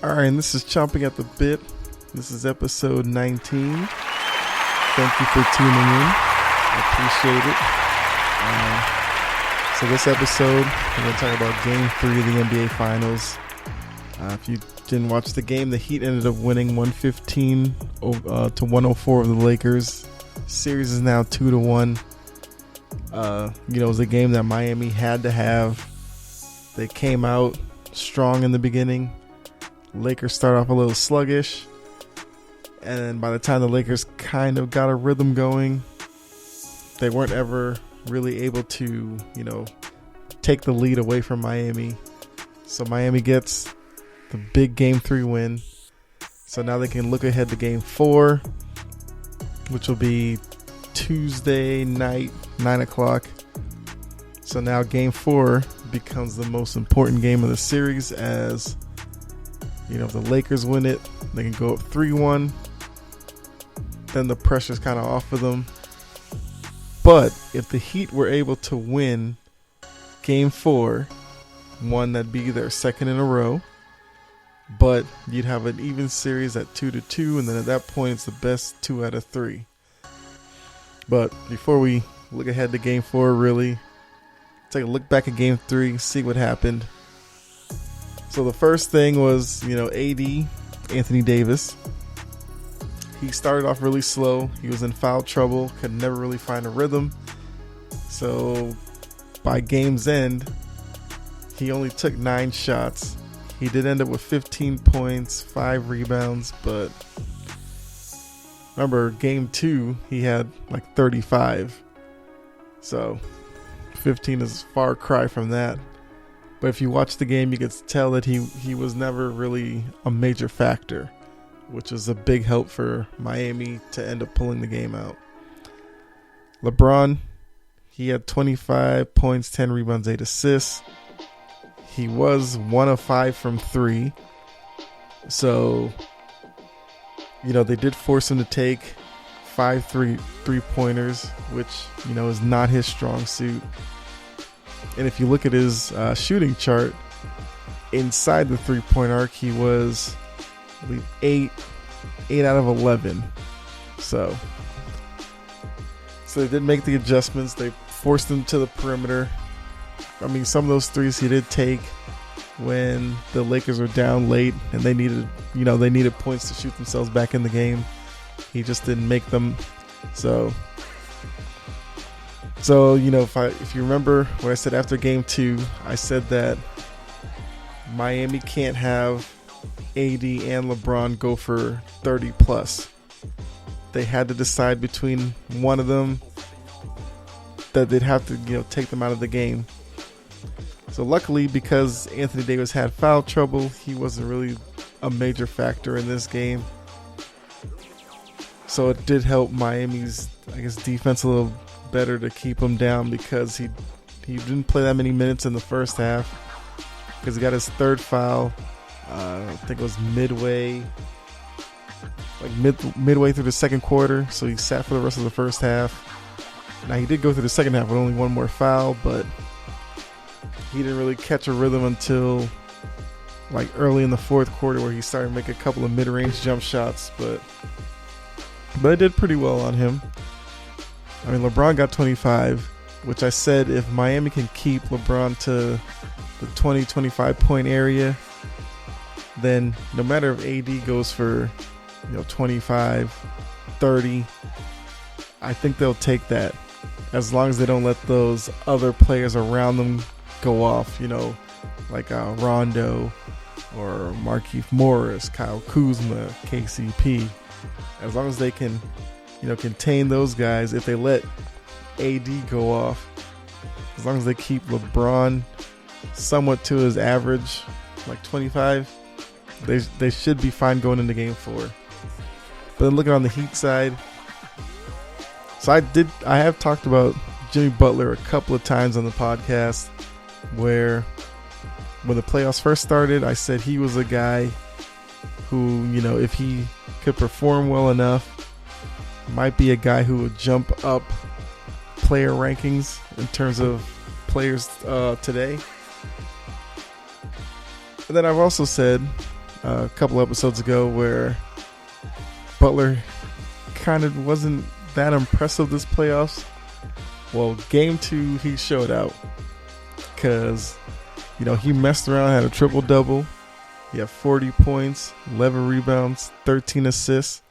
All right, and this is Chomping at the Bit. This is episode 19. Thank you for tuning in. I appreciate it. So this episode, we're going to talk about Game 3 of the NBA Finals. If you didn't watch the game, the Heat ended up winning 115 to 104 of the Lakers. Series is now 2-1. It was a game that Miami had to have. They came out strong in the beginning. Lakers start off a little sluggish, and by the time the Lakers kind of got a rhythm going, they weren't ever really able to, take the lead away from Miami. So Miami gets the big Game 3 win. So now they can look ahead to Game 4, which will be Tuesday night, 9 o'clock. So now Game 4 becomes the most important game of the series, as if the Lakers win it, they can go up 3-1. Then the pressure's kind of off of them. But if the Heat were able to win Game 4, that'd be their second in a row. But you'd have an even series at 2-2, and then at that point, it's the best 2 out of 3. But before we look ahead to Game 4, really, take a look back at Game 3, see what happened. So the first thing was, AD, Anthony Davis. He started off really slow. He was in foul trouble, could never really find a rhythm. So by game's end, he only took 9 shots. He did end up with 15 points, 5 rebounds, but remember, Game 2, he had like 35. So 15 is a far cry from that. But if you watch the game, you could tell that he was never really a major factor, which was a big help for Miami to end up pulling the game out. LeBron, he had 25 points, 10 rebounds, 8 assists. He was 1 of 5 from 3. So, they did force him to take 5 three-pointers, which, is not his strong suit. And if you look at his shooting chart, inside the three-point arc, he was, I believe, 8 out of 11. So they did make the adjustments. They forced him to the perimeter. I mean, some of those threes he did take when the Lakers were down late and they needed points to shoot themselves back in the game. He just didn't make them. So if you remember what I said after Game 2, I said that Miami can't have AD and LeBron go for 30 plus. They had to decide between one of them that they'd have to take them out of the game. So luckily, because Anthony Davis had foul trouble, he wasn't really a major factor in this game. So it did help Miami's, defense a little better to keep him down, because he didn't play that many minutes in the first half, because he got his third foul. I think it was midway through the second quarter, so he sat for the rest of the first half. Now he did go through the second half with only one more foul, but he didn't really catch a rhythm until early in the fourth quarter, where he started to make a couple of mid-range jump shots, but it did pretty well on him. I mean, LeBron got 25, which I said if Miami can keep LeBron to the 20-25 point area, then no matter if AD goes for 25, 30, I think they'll take that, as long as they don't let those other players around them go off, like Rondo or Markieff Morris, Kyle Kuzma, KCP. As long as they can contain those guys, if they let AD go off, as long as they keep LeBron somewhat to his average, 25, they should be fine going into Game 4. But then looking on the Heat side, so I have talked about Jimmy Butler a couple of times on the podcast, where when the playoffs first started, I said he was a guy who, if he could perform well enough, might be a guy who would jump up player rankings in terms of players today. And then I've also said a couple episodes ago where Butler kind of wasn't that impressive this playoffs. Well, game 2, he showed out because, he messed around, had a triple-double. He had 40 points, 11 rebounds, 13 assists.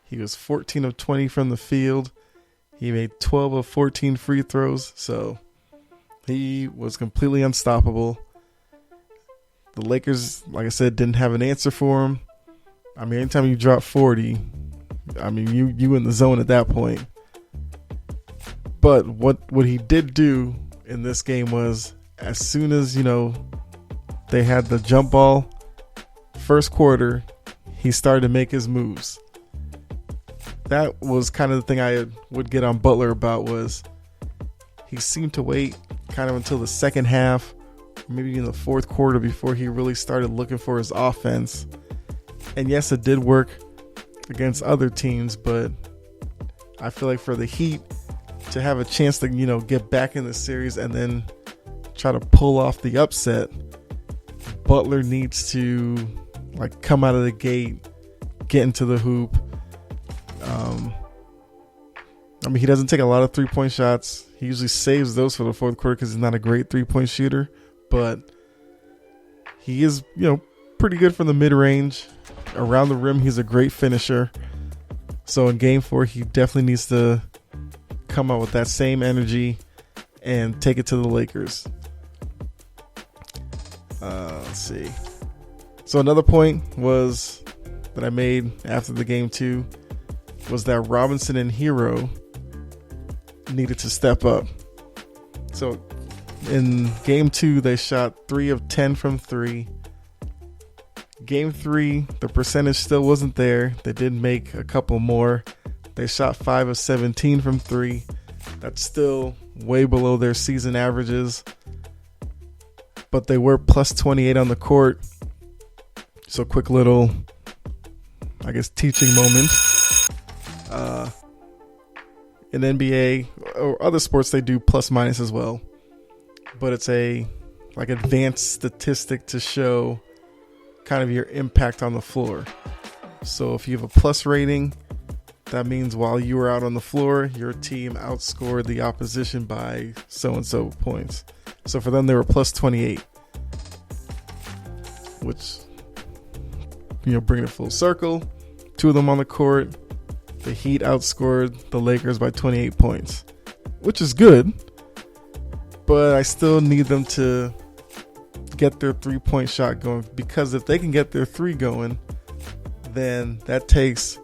He was 14 of 20 from the field. He made 12 of 14 free throws, so he was completely unstoppable. The Lakers, like I said, didn't have an answer for him. I mean, anytime you drop 40, I mean, you in the zone at that point. But what he did do in this game was, as soon as, they had the jump ball, first quarter, he started to make his moves. That was kind of the thing I would get on Butler about, was he seemed to wait kind of until the second half, maybe in the fourth quarter, before he really started looking for his offense. And yes, it did work against other teams, but I feel like for the Heat to have a chance to, get back in the series and then try to pull off the upset, Butler needs to come out of the gate, get into the hoop. I mean, he doesn't take a lot of 3-point shots. He usually saves those for the fourth quarter because he's not a great 3-point shooter, but he is, pretty good from the mid-range. Around the rim, he's a great finisher. So in game 4, he definitely needs to come out with that same energy and take it to the Lakers. Let's see. So another point that I made after the game 2 was that Robinson and Hero needed to step up. So in game 2, they shot 3 of 10 from 3. Game 3, the percentage still wasn't there. They did make a couple more. They shot 5 of 17 from 3. That's still way below their season averages. But they were plus 28 on the court. So quick little, teaching moment. In NBA or other sports, they do plus minus as well. But it's a advanced statistic to show kind of your impact on the floor. So if you have a plus rating, that means while you were out on the floor, your team outscored the opposition by so-and-so points. So for them, they were plus 28, which, bring it full circle. 2 of them on the court. The Heat outscored the Lakers by 28 points, which is good. But I still need them to get their 3-point shot going, because if they can get their 3 going, then that takes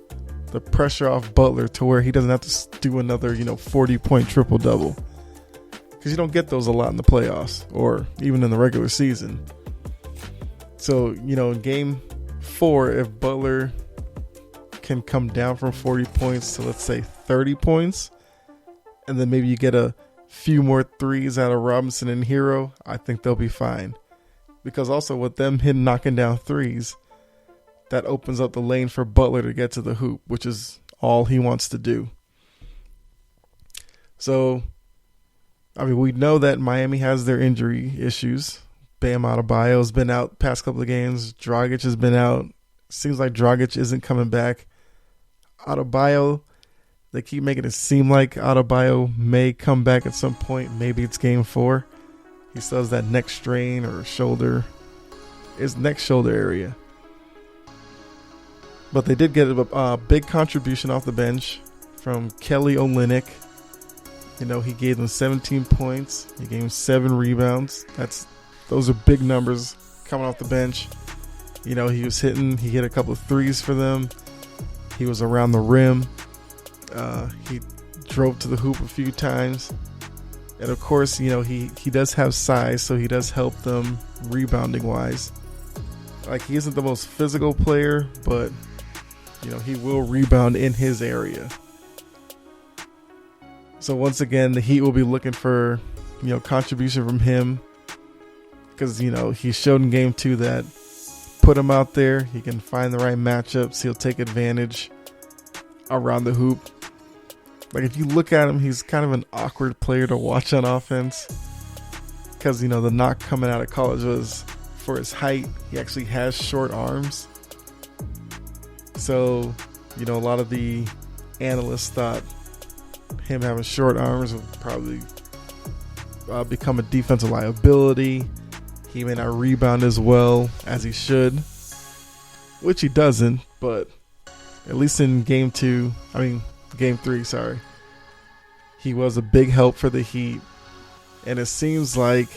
the pressure off Butler to where he doesn't have to do another 40-point triple-double, because you don't get those a lot in the playoffs or even in the regular season. So in game 4, if Butler can come down from 40 points to, let's say, 30 points, and then maybe you get a few more threes out of Robinson and Hero, I think they'll be fine. Because also with them knocking down threes, that opens up the lane for Butler to get to the hoop, which is all he wants to do. So, we know that Miami has their injury issues. Bam Adebayo's been out past couple of games. Dragic has been out. Seems like Dragic isn't coming back. Adebayo, they keep making it seem like Adebayo may come back at some point. Maybe it's game 4. He still has that neck strain or shoulder. His neck shoulder area. But they did get a big contribution off the bench from Kelly Olynyk. He gave them 17 points. He gave them 7 rebounds. Those are big numbers coming off the bench. He hit a couple of threes for them. He was around the rim. He drove to the hoop a few times. And of course, he does have size, so he does help them rebounding wise. He isn't the most physical player, but he will rebound in his area. So once again, the Heat will be looking for, contribution from him. Because, he showed in game 2 that put him out there, he can find the right matchups. He'll take advantage around the hoop. If you look at him, he's kind of an awkward player to watch on offense. Because, the knock coming out of college was for his height. He actually has short arms. So, a lot of the analysts thought him having short arms would probably become a defensive liability. He may not rebound as well as he should, which he doesn't, but at least in game 3, he was a big help for the Heat. And it seems like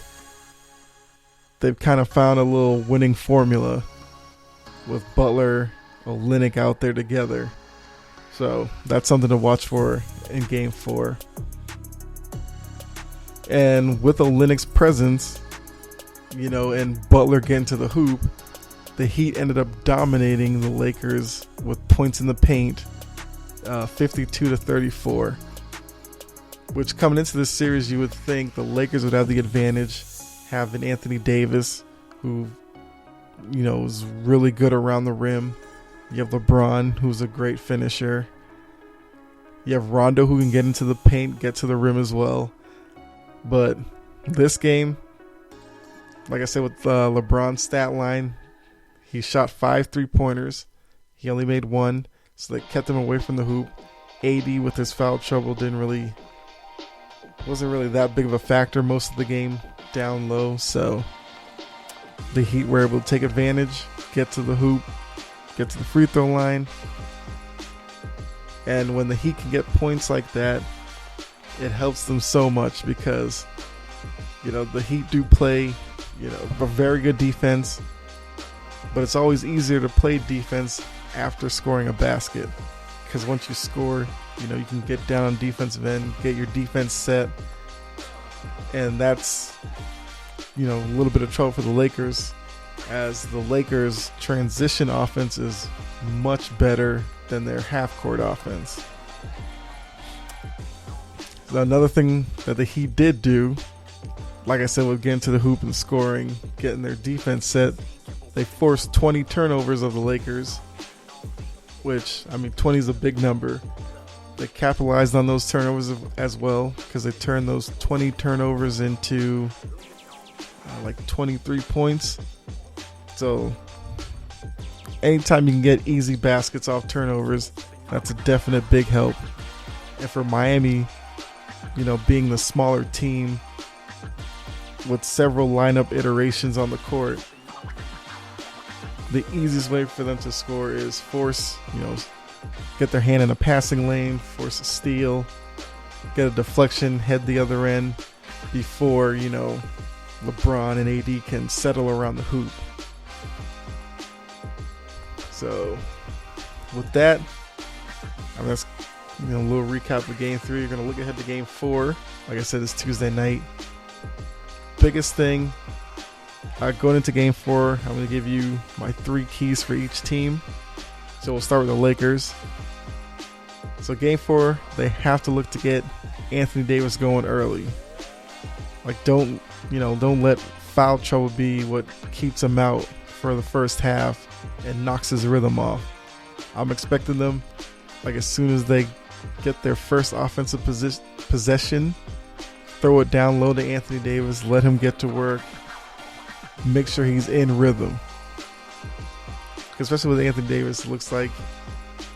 they've kind of found a little winning formula with Butler, Olynyk out there together. So that's something to watch for in game 4. And with Olynyk's presence, and Butler getting to the hoop, the Heat ended up dominating the Lakers with points in the paint, 52-34. Which, coming into this series, you would think the Lakers would have the advantage, having Anthony Davis, who, is really good around the rim. You have LeBron, who's a great finisher. You have Rondo, who can get into the paint, get to the rim as well. But this game, like I said, with LeBron's stat line, he shot 5 3-pointers. He only made 1, so they kept him away from the hoop. AD, with his foul trouble, wasn't really that big of a factor most of the game down low. So the Heat were able to take advantage, get to the hoop, get to the free throw line. And when the Heat can get points like that, it helps them so much because, the Heat do play, a very good defense. But it's always easier to play defense after scoring a basket. Because once you score, you can get down on defensive end, get your defense set. And that's, a little bit of trouble for the Lakers, as the Lakers' transition offense is much better than their half-court offense. So another thing that the Heat did do, like I said, with getting to the hoop and scoring, getting their defense set, they forced 20 turnovers of the Lakers, which, 20 is a big number. They capitalized on those turnovers as well, because they turned those 20 turnovers into 23 points. So anytime you can get easy baskets off turnovers, that's a definite big help. And for Miami, being the smaller team with several lineup iterations on the court, the easiest way for them to score is force, get their hand in a passing lane, force a steal, get a deflection, head the other end before, LeBron and AD can settle around the hoop. So with that, that's a little recap of game 3. You're going to look ahead to game 4. Like I said, it's Tuesday night. Biggest thing going into game 4, I'm going to give you my 3 keys for each team. So we'll start with the Lakers. So game 4, they have to look to get Anthony Davis going early. Don't let foul trouble be what keeps him out for the first half and knocks his rhythm off. I'm expecting them, as soon as they get their first offensive possession, throw it down low to Anthony Davis, let him get to work, make sure he's in rhythm. Especially with Anthony Davis, it looks like,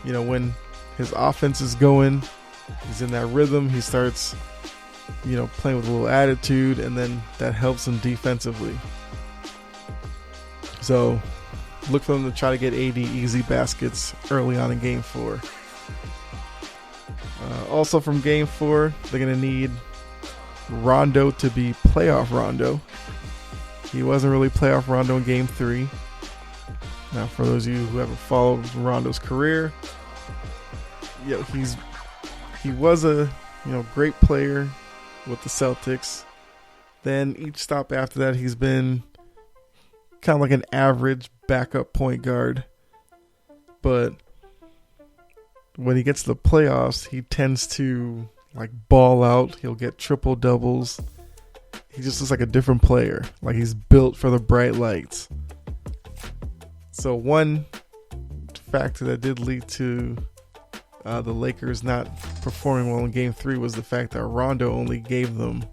when his offense is going, he's in that rhythm, he starts, playing with a little attitude, and then that helps him defensively. So look for them to try to get AD easy baskets early on in game 4. Also from game 4, they're going to need Rondo to be playoff Rondo. He wasn't really playoff Rondo in game 3. Now, for those of you who haven't followed Rondo's career, he was a great player with the Celtics. Then each stop after that, he's been kind of like an average backup point guard. But when he gets to the playoffs, he tends to ball out. He'll get triple doubles. He just looks like a different player. He's built for the bright lights. So one factor that did lead to the Lakers not performing well in game 3 was the fact that Rondo only gave them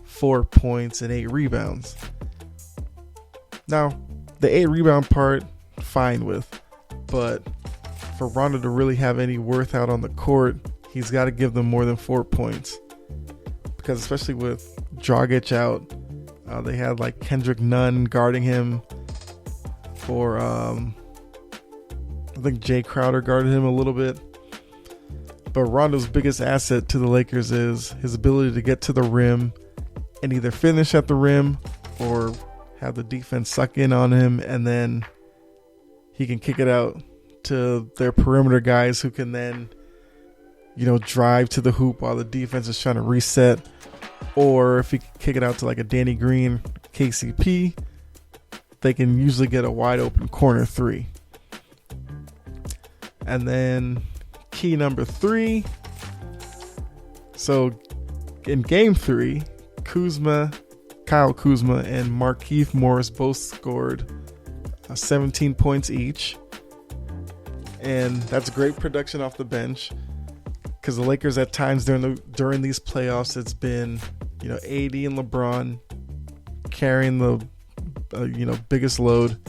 4 points and 8 rebounds. Now, the 8 rebound part, fine with, but for Rondo to really have any worth out on the court, he's got to give them more than 4 points. Because especially with Dragic out, they had like Kendrick Nunn guarding him, or I think Jay Crowder guarded him a little bit. But Rondo's biggest asset to the Lakers is his ability to get to the rim and either finish at the rim or have the defense suck in on him, and then he can kick it out to their perimeter guys who can then, drive to the hoop while the defense is trying to reset. Or if he can kick it out to like a Danny Green, KCP, they can usually get a wide open corner three. And then key number 3. So in game 3, Kyle Kuzma and Markieff Morris both scored 17 points each. And that's great production off the bench, because the Lakers at times during these playoffs, it's been, AD and LeBron carrying the biggest load,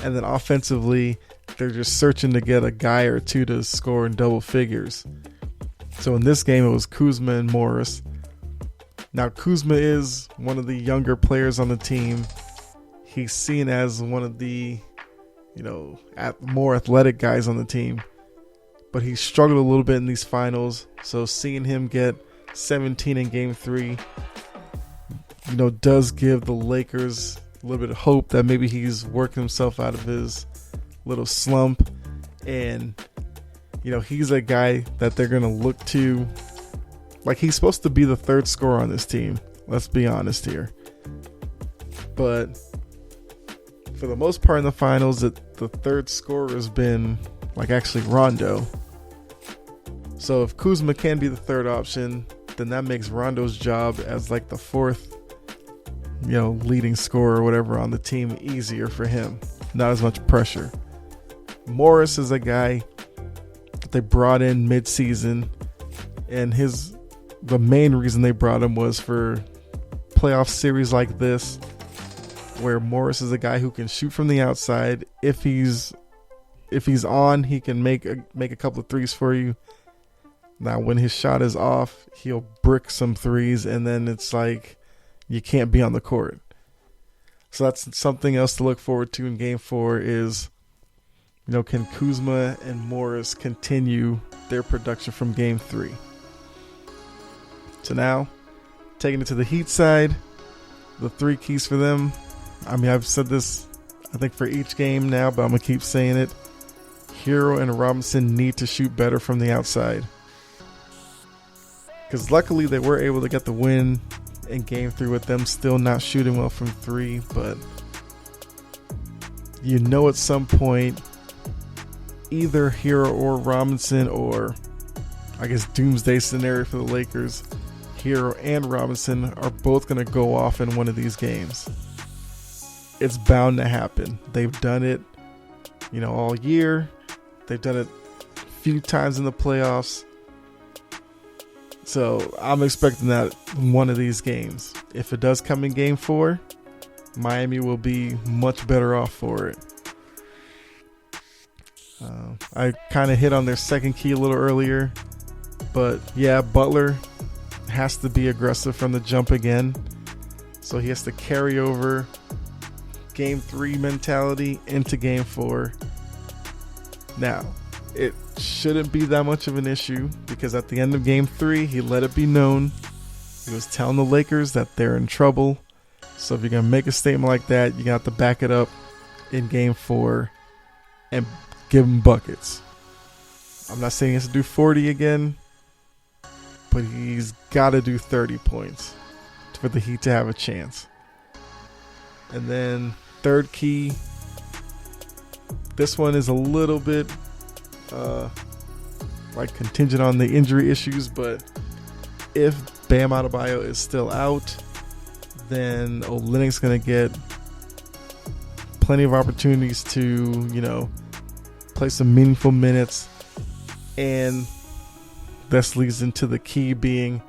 and then offensively they're just searching to get a guy or two to score in double figures. So in this game it was Kuzma and Morris. Now Kuzma is one of the younger players on the team. He's seen as one of the more athletic guys on the team, but he struggled a little bit in these finals. So seeing him get 17 in game 3, does give the Lakers a little bit of hope that maybe he's working himself out of his little slump. And, he's a guy that they're going to look to. Like, he's supposed to be the third scorer on this team. Let's be honest here. But for the most part in the finals, the third scorer has been actually Rondo. So if Kuzma can be the third option, then that makes Rondo's job as the fourth, leading scorer or whatever on the team easier for him. Not as much pressure. Morris is a guy that they brought in mid-season, and the main reason they brought him was for playoff series like this, where Morris is a guy who can shoot from the outside. If he's on, he can make a couple of threes for you. Now, when his shot is off, he'll brick some threes, and then it's like you can't be on the court. So that's something else to look forward to in Game 4 is, can Kuzma and Morris continue their production from Game 3? So now, taking it to the Heat side, the 3 keys for them. I mean, I've said this, I think, for each game now, but I'm going to keep saying it. Hero and Robinson need to shoot better from the outside. Because luckily they were able to get the win in Game 3 with them still not shooting well from 3. But at some point, either Hero or Robinson, or I guess doomsday scenario for the Lakers, Hero and Robinson are both going to go off in one of these games. It's bound to happen. They've done it, all year. They've done it a few times in the playoffs. So I'm expecting that in one of these games. If it does come in Game 4, Miami will be much better off for it. I kind of hit on their second key a little earlier. But yeah, Butler has to be aggressive from the jump again. So he has to carry over Game 3 mentality into Game 4. Now, it shouldn't be that much of an issue, because at the end of Game 3, he let it be known. He was telling the Lakers that they're in trouble. So if you're going to make a statement like that, you got to back it up in Game 4 and give him buckets. I'm not saying he has to do 40 again, but he's got to do 30 points for the Heat to have a chance. And then third key, this one is a little bit contingent on the injury issues, but if Bam Adebayo is still out, then Olynyk's going to get plenty of opportunities to, play some meaningful minutes. And this leads into the key being,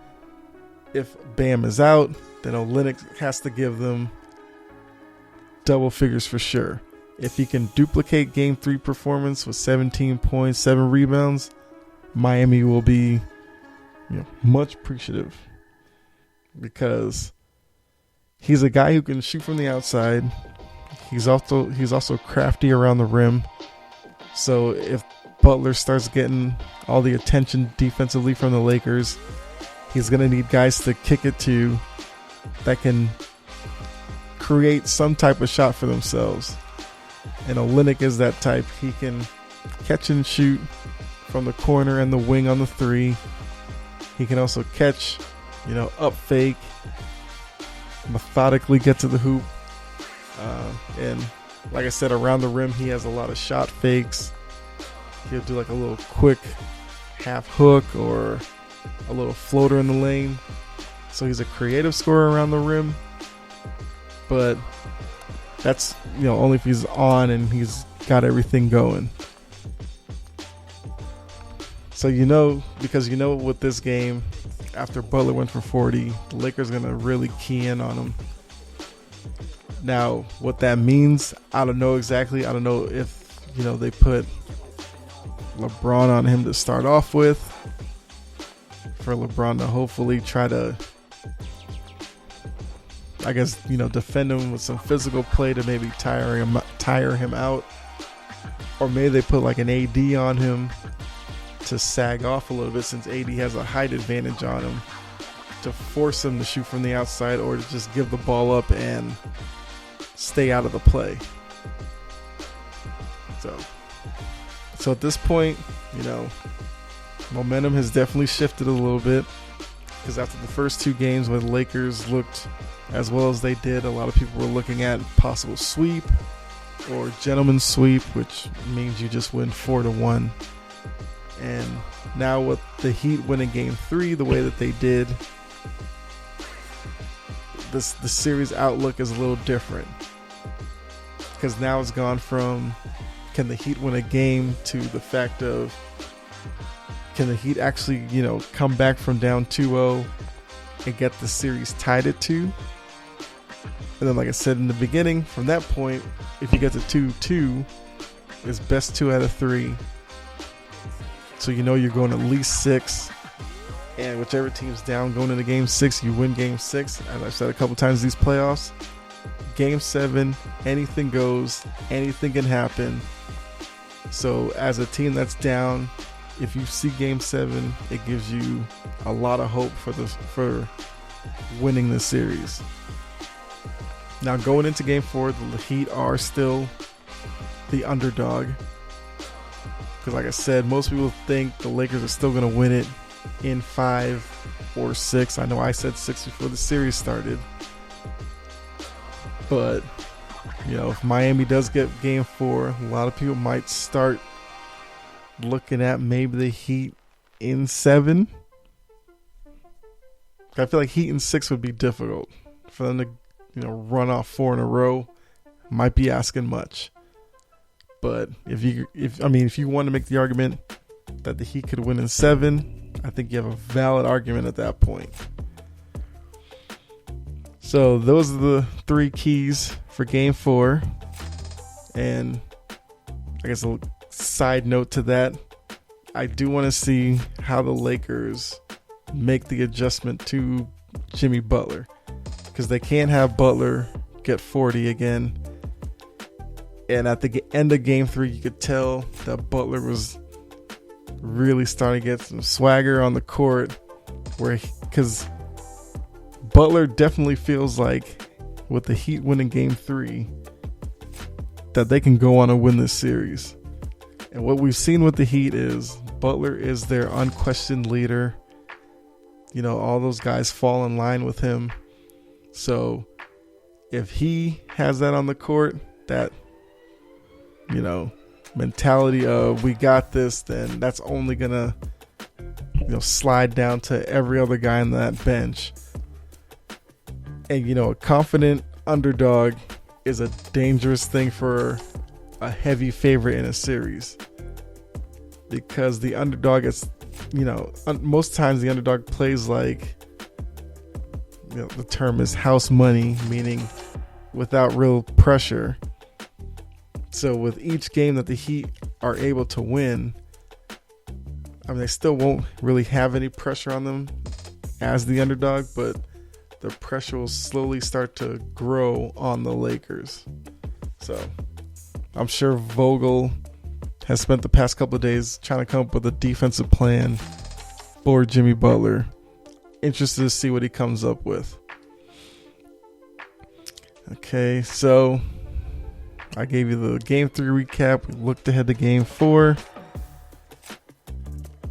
if Bam is out, then Olynyk has to give them double figures for sure. If he can duplicate game 3 performance with 17 points, 7 rebounds, Miami will be much appreciative, because he's a guy who can shoot from the outside. He's also crafty around the rim. So if Butler starts getting all the attention defensively from the Lakers, he's going to need guys to kick it to that can create some type of shot for themselves. And Olynyk is that type. He can catch and shoot from the corner and the wing on the 3. He can also catch, up fake, methodically get to the hoop. And like I said, around the rim, he has a lot of shot fakes. He'll do like a little quick half hook or a little floater in the lane. So he's a creative scorer around the rim. But that's, only if he's on and he's got everything going. So because with this game, after Butler went for 40, the Lakers are going to really key in on him. Now, what that means, I don't know exactly. I don't know if, they put LeBron on him to start off with, for LeBron to hopefully try to, I guess, defend him with some physical play to maybe tire him out. Or maybe they put like an AD on him to sag off a little bit, since AD has a height advantage on him, to force him to shoot from the outside, or to just give the ball up and stay out of the play. So at this point, momentum has definitely shifted a little bit, because after the first 2 games when the Lakers looked as well as they did, a lot of people were looking at possible sweep or gentleman's sweep, which means you just win 4-1. And now with the Heat winning game 3 the way that they did, the series outlook is a little different, because now it's gone from, can the Heat win a game, to the fact of, can the Heat actually come back from down 2-0 and get the series tied at 2. And then, like I said in the beginning, from that point, if you get to 2-2, it's best 2 out of 3. So you're going at least 6. And whichever team's down going into game 6, you win game 6. As I've said a couple times these playoffs, game 7, anything goes, anything can happen. So as a team that's down, if you see game 7, it gives you a lot of hope for winning the series. Now going into game 4, the Heat are still the underdog, because like I said, most people think the Lakers are still going to win it in 5 or 6. I know I said 6 before the series started, but if Miami does get game 4, a lot of people might start looking at maybe the Heat in 7. I feel like Heat in 6 would be difficult for them to run off 4 in a row. Might be asking much. But if you want to make the argument that the Heat could win in 7, I think you have a valid argument at that point. So those are the 3 keys for game 4. And I guess a side note to that, I do want to see how the Lakers make the adjustment to Jimmy Butler, because they can't have Butler get 40 again. And at the end of game 3, you could tell that Butler was really starting to get some swagger on the court, because Butler definitely feels like, with the Heat winning game 3, that they can go on and win this series. And what we've seen with the Heat is Butler is their unquestioned leader. All those guys fall in line with him. So if he has that on the court, that mentality of we got this, then that's only gonna slide down to every other guy on that bench. And a confident underdog is a dangerous thing for a heavy favorite in a series, because the underdog is, most times the underdog plays like, the term is house money, meaning without real pressure. So with each game that the Heat are able to win, I mean, they still won't really have any pressure on them as the underdog, but the pressure will slowly start to grow on the Lakers. So I'm sure Vogel has spent the past couple of days trying to come up with a defensive plan for Jimmy Butler. Interested to see what he comes up with. Okay, so I gave you the Game 3 recap. We looked ahead to Game 4.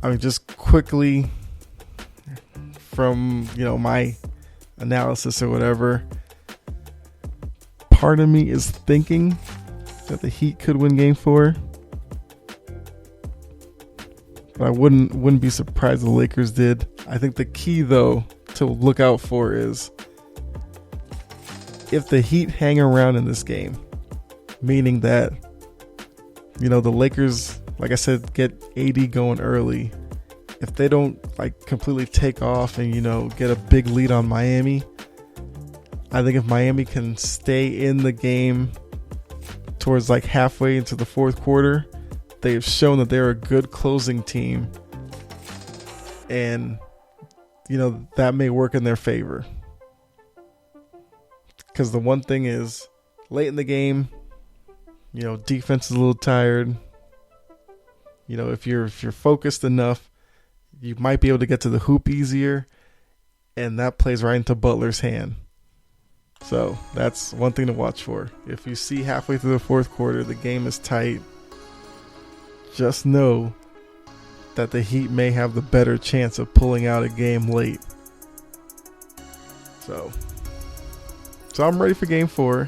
I mean, just quickly from, my analysis or whatever, part of me is thinking that the Heat could win Game 4. But I wouldn't be surprised if the Lakers did. I think the key, though, to look out for is if the Heat hang around in this game, meaning that, the Lakers, like I said, get AD going early. If they don't completely take off and, get a big lead on Miami, I think if Miami can stay in the game towards halfway into the fourth quarter, they've shown that they're a good closing team, and that may work in their favor. Because the one thing is, late in the game, defense is a little tired. If you're focused enough, you might be able to get to the hoop easier, and that plays right into Butler's hand. So that's one thing to watch for. If you see halfway through the fourth quarter the game is tight, just know that the Heat may have the better chance of pulling out a game late. So I'm ready for Game 4.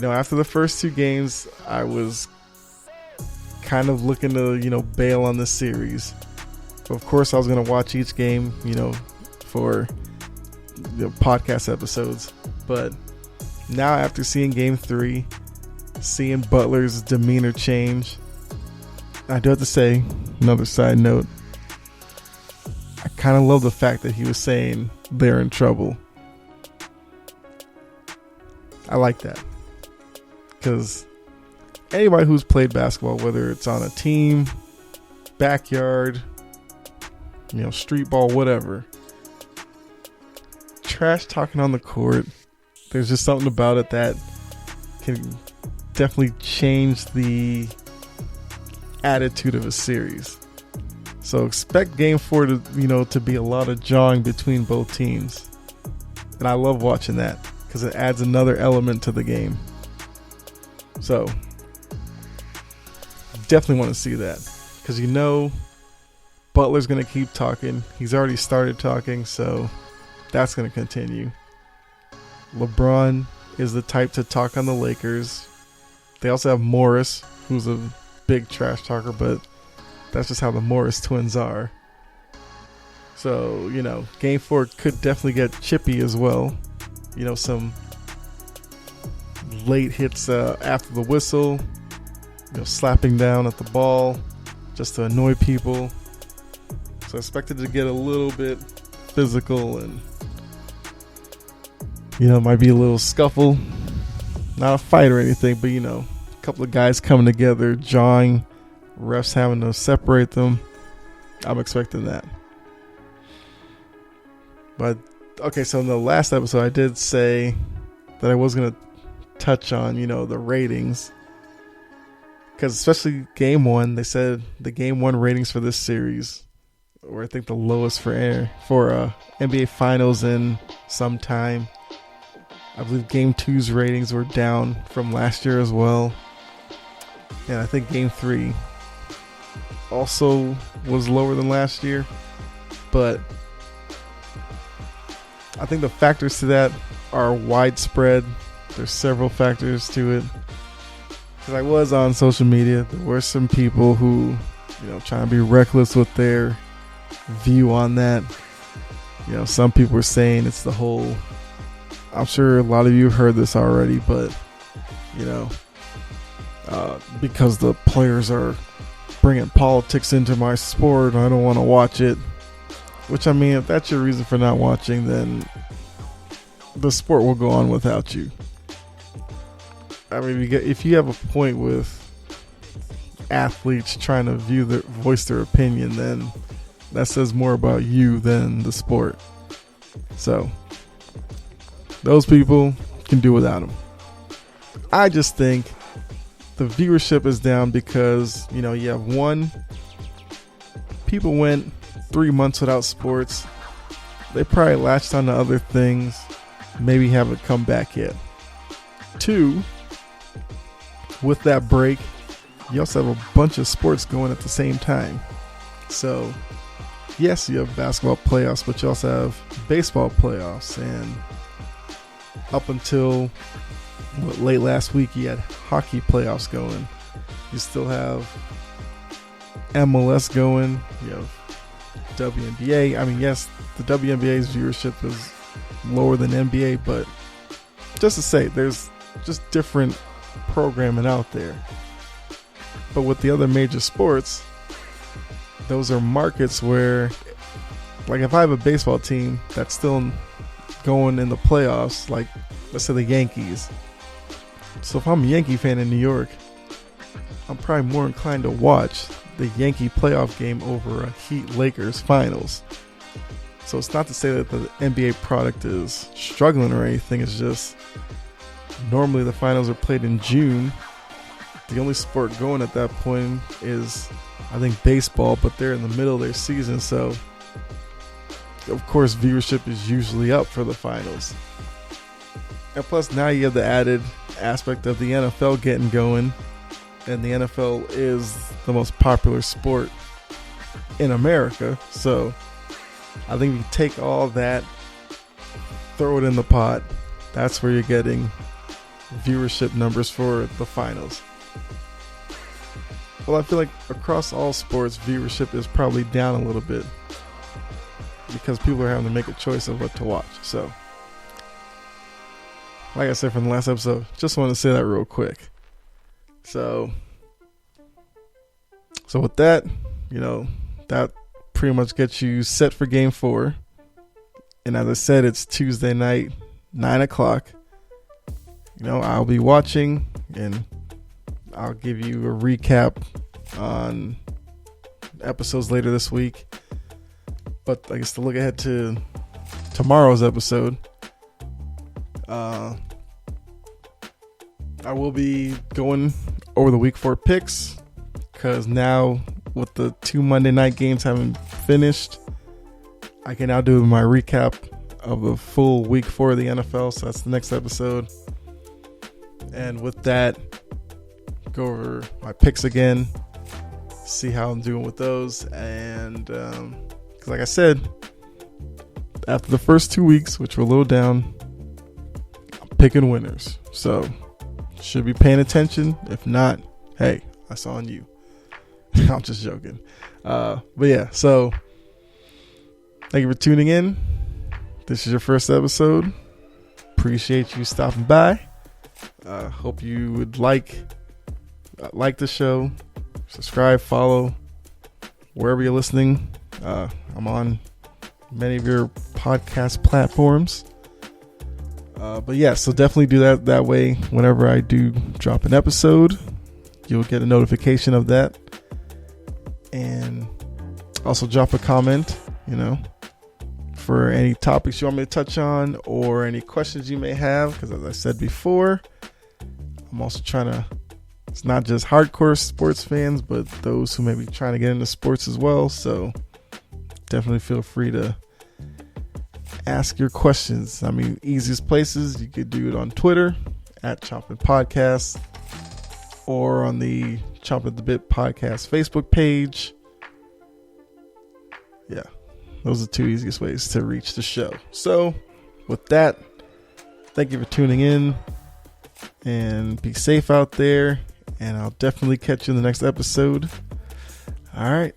After the first two games, I was kind of looking to, bail on this series. But of course, I was going to watch each game, for podcast episodes. But now, after seeing Game 3, seeing Butler's demeanor change, I do have to say, another side note, I kind of love the fact that he was saying they're in trouble. I like that. Because anybody who's played basketball, whether it's on a team, backyard, street ball, whatever, trash talking on the court, there's just something about it that can definitely change the attitude of a series. So expect Game 4 to be a lot of jawing between both teams. And I love watching that because it adds another element to the game. So definitely want to see that because Butler's going to keep talking. He's already started talking, so that's going to continue. LeBron is the type to talk on the Lakers. They also have Morris, who's a big trash talker, but that's just how the Morris twins are. So, Game 4 could definitely get chippy as well. Some late hits after the whistle, slapping down at the ball just to annoy people. So I expected to get a little bit physical and, might be a little scuffle. Not a fight or anything, but, a couple of guys coming together, jawing, refs having to separate them. I'm expecting that. But, okay, so in the last episode, I did say that I was going to touch on, the ratings. Because especially Game 1, they said the Game 1 ratings for this series were, I think, the lowest for NBA Finals in some time. I believe Game 2's ratings were down from last year as well. And I think Game 3 also was lower than last year. But I think the factors to that are widespread. There's several factors to it. Because I was on social media, there were some people who, trying to be reckless with their view on that. Some people were saying it's the whole, I'm sure a lot of you have heard this already, but, because the players are bringing politics into my sport, I don't want to watch it. Which, I mean, if that's your reason for not watching, then the sport will go on without you. I mean, if you have a point with athletes trying to voice their opinion, then that says more about you than the sport. So those people can do without them. I just think the viewership is down because, you have people went 3 months without sports. They probably latched on to other things, maybe haven't come back yet. 2, with that break, you also have a bunch of sports going at the same time. So, yes, you have basketball playoffs, but you also have baseball playoffs. And up until late last week, you had hockey playoffs going. You still have MLS going. You have WNBA. I mean, yes, the WNBA's viewership is lower than NBA, but just to say, there's just different programming out there. But with the other major sports, those are markets where, like, if I have a baseball team that's still going in the playoffs, like, let's say the Yankees. So if I'm a Yankee fan in New York, I'm probably more inclined to watch the Yankee playoff game over a Heat-Lakers finals. So it's not to say that the NBA product is struggling or anything. It's just normally the finals are played in June. The only sport going at that point is, I think, baseball, but they're in the middle of their season. So, of course, viewership is usually up for the finals. And plus, now you have the added aspect of the NFL getting going. And the NFL is the most popular sport in America. So, I think if you take all that, throw it in the pot, that's where you're getting viewership numbers for the finals. Well, I feel like across all sports, viewership is probably down a little bit because people are having to make a choice of what to watch. So, like I said from the last episode, just want to say that real quick. So with that, that pretty much gets you set for Game 4. And as I said, it's Tuesday night, 9 o'clock. I'll be watching, and I'll give you a recap on episodes later this week. But I guess to look ahead to tomorrow's episode, I will be going over the Week 4 picks, because now with the 2 Monday night games having finished, I can now do my recap of the full Week 4 of the NFL. So that's the next episode. And with that, go over my picks again, see how I'm doing with those. And because like I said, after the first 2 weeks, which were a little down, I'm picking winners. So should be paying attention. If not, hey, that's on you. I'm just joking. But yeah, so thank you for tuning in. This is your first episode. Appreciate you stopping by. Hope you would like the show, subscribe, follow wherever you're listening. I'm on many of your podcast platforms. But yeah, so definitely do that way. Whenever I do drop an episode, you'll get a notification of that. And also drop a comment, for any topics you want me to touch on or any questions you may have. Because as I said before, I'm also trying to, it's not just hardcore sports fans, but those who may be trying to get into sports as well. So definitely feel free to ask your questions. I mean, easiest places, you could do it on Twitter at Chompin Podcast, or on the Chompin the Bit Podcast Facebook page. Yeah, those are the 2 easiest ways to reach the show. So with that, thank you for tuning in, and be safe out there, and I'll definitely catch you in the next episode. All right.